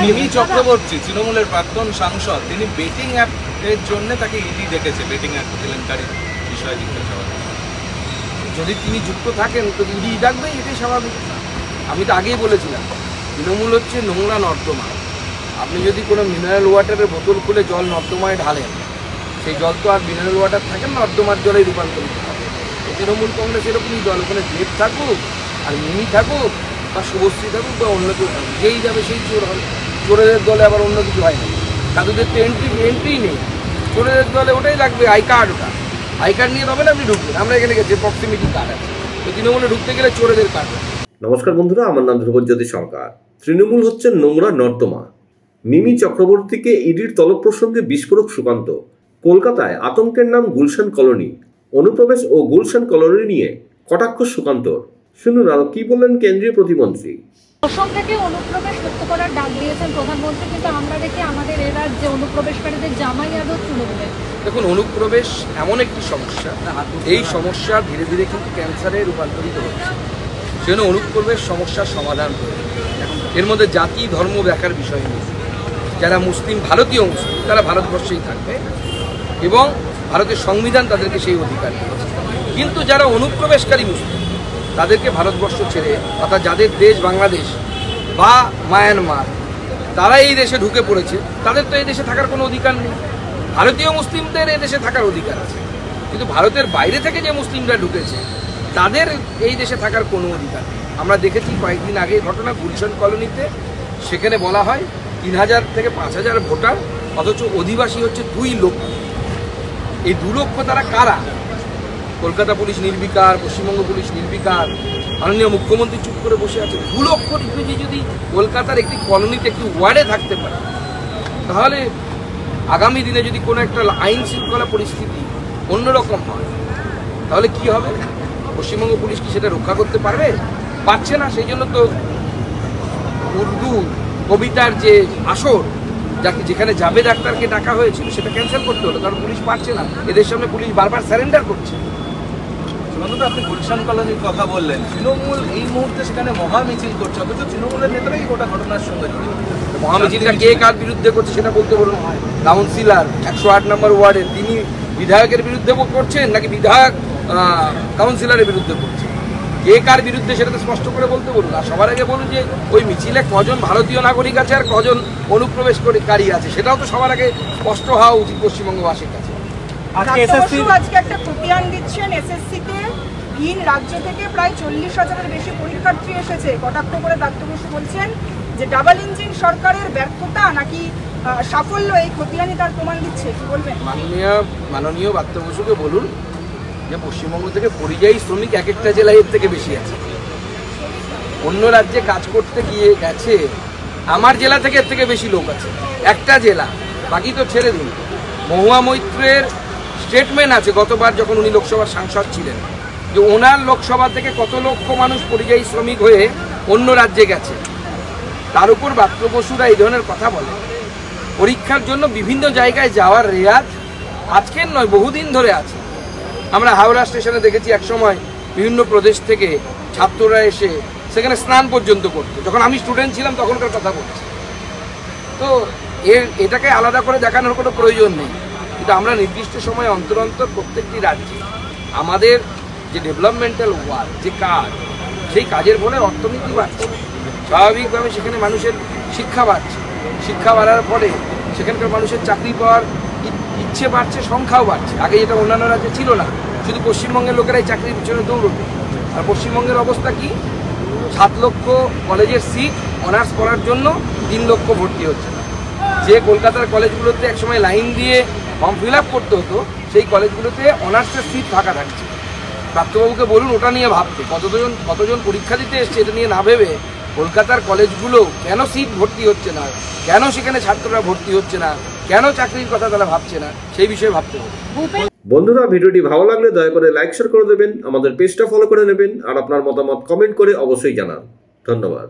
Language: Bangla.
মিমি চক্রবর্তী তৃণমূলের প্রাক্তন সাংসদ, তিনি বেটিং অ্যাপের জন্য তাকে ইডি ডেকেছে, বেটিং অ্যাপ কেলেঙ্কারির বিষয়ে জিজ্ঞাসাবাদ। যদি তিনি যুক্ত থাকেন তো ইডি ডাকবে, এটাই স্বাভাবিক। আমি তো আগেই বলেছিলাম তৃণমূল হচ্ছে নোংরা নর্দমা। আপনি যদি কোনো মিনারেল ওয়াটারের বোতল খুলে জল নর্দমায় ঢালেন, সেই জল তো আর মিনারেল ওয়াটার থাকে না, নর্দমার জলে রূপান্তরিত হবে। তৃণমূল কংগ্রেস এরকমই দল, ওখানে দেব থাকুক আর মিমি থাকুক বা শুভশ্রী থাকুক বা অন্য কেউ থাকুক, যেই যাবে সেই চোর হবে। চোরেদের দলে আবার অন্য কিছু হয় না, সাধুদের তো এন্ট্রি নেই। চোরেদের দলে ওটাই লাগবে, আই কার্ড। ওটা আই কার্ড নিয়ে তবে না আপনি ঢুকবেন। আমরা এখানে গেছি প্রক্সিমিটি কার্ড আছে, তো তৃণমূলে ঢুকতে গেলে চোরেদের কার্ড। নমস্কার বন্ধুরা, আমার নাম ধ্রুবজ্যোতি সরকার। তৃণমূল হচ্ছে নোংরা নর্দমা। মিমি চক্রবর্তীকে ইডির তলব প্রসঙ্গে বিস্ফোরক সুকান্ত। কলকাতায় আতঙ্কের নাম গুলশান কলোনি। অনুপ্রবেশ ও গুলশান কলোনি নিয়ে কটাক্ষ সুকান্তর। শুনুন আরো কি বললেন কেন্দ্রীয় প্রতিমন্ত্রী। অসম থেকে অনুপ্রবেশ মুক্ত করার ডাক দিয়েছেন প্রধানমন্ত্রী, কিন্তু আমরা দেখি আমাদের এ রাজ্যে অনুপ্রবেশকারীদের জামাই আদর তৃণমূলের। দেখুন, অনুপ্রবেশ এমন একটি সমস্যা, এই সমস্যা ধীরে ধীরে কিন্তু ক্যান্সারে রূপান্তরিত হচ্ছে। সেজন্য অনুপ্রবেশ সমস্যার সমাধান করে, এর মধ্যে জাতি ধর্ম দেখার বিষয় নেই। যারা মুসলিম, ভারতীয় মুসলিম, তারা ভারতবর্ষেই থাকবে এবং ভারতের সংবিধান তাদেরকে সেই অধিকার দিয়েছে। কিন্তু যারা অনুপ্রবেশকারী মুসলিম, তাদেরকে ভারতবর্ষ ছেড়ে, অর্থাৎ যাদের দেশ বাংলাদেশ বা মায়ানমার, তারা এই দেশে ঢুকে পড়েছে, তাদের তো এই দেশে থাকার কোনো অধিকার নেই। ভারতীয় মুসলিমদের এই দেশে থাকার অধিকার আছে, কিন্তু ভারতের বাইরে থেকে যে মুসলিমরা ঢুকেছে তাদের এই দেশে থাকার কোনো অধিকার নেই। আমরা দেখেছি কয়েকদিন আগে ঘটনা গুলশান কলোনিতে, সেখানে বলা হয় 3000 থেকে 5000 ভোটার, অথচ অধিবাসী হচ্ছে 2 লক্ষ। এই 2 লক্ষ তারা কারা? কলকাতা পুলিশ নির্বিকার, পশ্চিমবঙ্গ পুলিশ নির্বিকার, মাননীয় মুখ্যমন্ত্রী চুপ করে বসে আছে। 2 লক্ষ রিফিউজি যদি কলকাতার একটি কলোনিতে, একটি ওয়ার্ডে থাকতে পারে, তাহলে আগামী দিনে যদি কোনো একটা আইন শৃঙ্খলা পরিস্থিতি অন্যরকম হয়, তাহলে কি হবে? পশ্চিমবঙ্গ পুলিশ কি সেটা রক্ষা করতে পারবে? পারছে না। সেই জন্য তো উর্দু কবিতার যে আসর, যাকে যেখানে জাভেদ আখতারকে ডাকা হয়েছিল, সেটা ক্যান্সেল করতে হলো, কারণ পুলিশ পারছে না। এদের সামনে পুলিশ বারবার স্যারেন্ডার করছে। সুকান্ত, আপনি গুলশান কলোনির কথা বললেন। তৃণমূল এই মুহূর্তে সেখানে মহামিছিল করছে, অথচ তৃণমূলের নেতারাই গোটা ঘটনার সঙ্গে জড়িত। মহামিছিলটা কে কার বিরুদ্ধে করছে সেটা বলতে বলুন। কাউন্সিলর 108 নম্বর ওয়ার্ডে, তিনি বিধায়কের বিরুদ্ধে করছেন নাকি বিধায়ক কাউন্সিলরের বিরুদ্ধে করছেন? কে কার বিরুদ্ধে সেটা তো স্পষ্ট করে বলতে বলুন। আর সবার আগে বলুন যে ওই মিছিলে কজন ভারতীয় নাগরিক আছে আর কজন অনুপ্রবেশকারী আছে, সেটাও তো সবার আগে স্পষ্ট হওয়া উচিত পশ্চিমবঙ্গবাসীর কাছে। আজকে একটা খতিয়ান দিচ্ছেন, এসএসসিতে ভিন রাজ্য থেকে প্রায় 40,000-এর বেশি পরীক্ষার্থী এসেছে। কটাক্ষ করে দত্ত বসু বলছেন যে ডাবল ইঞ্জিন সরকারের ব্যর্থতা নাকি সাফল্য, এই খতিয়ানি তার প্রমাণ দিচ্ছে। কি বলবেন? মাননীয় দত্ত বসুকে বলুন যে পশ্চিমবঙ্গ থেকে পরিযায়ী শ্রমিক এক একটা জেলায় এর থেকে বেশি আছে। অন্য রাজ্যে কাজ করতে গিয়ে গেছে, আমার জেলা থেকে এর থেকে বেশি লোক আছে, একটা জেলা। বাকি তো ছেড়ে দিন। মহুয়া মৈত্রের স্টেটমেন্ট আছে গতবার যখন উনি লোকসভার সাংসদ ছিলেন, যে ওনার লোকসভা থেকে কত লক্ষ মানুষ পরিযায়ী শ্রমিক হয়ে অন্য রাজ্যে গেছে। তার উপর দত্ত বসুরা এই ধরনের কথা বলে। পরীক্ষার জন্য বিভিন্ন জায়গায় যাওয়ার রেয়াজ আজকের নয়, বহুদিন ধরে আছে। আমরা হাওড়া স্টেশনে দেখেছি একসময় বিভিন্ন প্রদেশ থেকে ছাত্ররা এসে সেখানে স্নান পর্যন্ত করতো। যখন আমি স্টুডেন্ট ছিলাম তখনকার কথা বলছি। তো এটাকে আলাদা করে দেখানোর কোনো প্রয়োজন নেই। কিন্তু আমরা নির্দিষ্ট সময় অন্তর অন্তর প্রত্যেকটি রাজ্যে আমাদের যে ডেভেলপমেন্টাল ওয়ার্ক, যে কাজ, সেই কাজের ফলে অর্থনীতি বাড়ছে, স্বাভাবিকভাবে সেখানে মানুষের শিক্ষা বাড়ছে। শিক্ষা বাড়ার ফলে সেখানকার মানুষের চাকরি পাওয়ার ইচ্ছে বাড়ছে, সংখ্যাও বাড়ছে। আগে যেটা অন্যান্য রাজ্যে ছিল না, শুধু পশ্চিমবঙ্গের লোকেরাই চাকরির পিছনে দৌড়বে। আর পশ্চিমবঙ্গের অবস্থা কি? 7 লক্ষ কলেজের সিট অনার্স পড়ার জন্য 3 লক্ষ ভর্তি হচ্ছে না। যে কলকাতার কলেজগুলোতে একসময় লাইন দিয়ে ফর্ম ফিল আপ করতে হতো, সেই কলেজগুলোতে অনার্সের সিট ফাঁকা থাকছে। প্রাপ্তবাবুকে বলুন ওটা নিয়ে ভাবতে। কতজন পরীক্ষা দিতে এসছে এটা নিয়ে না ভেবে কলকাতার কলেজগুলো কেন সিট ভর্তি হচ্ছে না, কেন সেখানে ছাত্ররা ভর্তি হচ্ছে না, কেন চাকরির কথা তারা ভাবছে না, সেই বিষয়ে ভাবতে হবে। বন্ধুরা, ভিডিওটি ভালো লাগলে দয়া করে লাইক শেয়ার করে দেবেন, আমাদের পেজটা ফলো করে নেবেন আর আপনার মতামত কমেন্ট করে অবশ্যই জানান। ধন্যবাদ।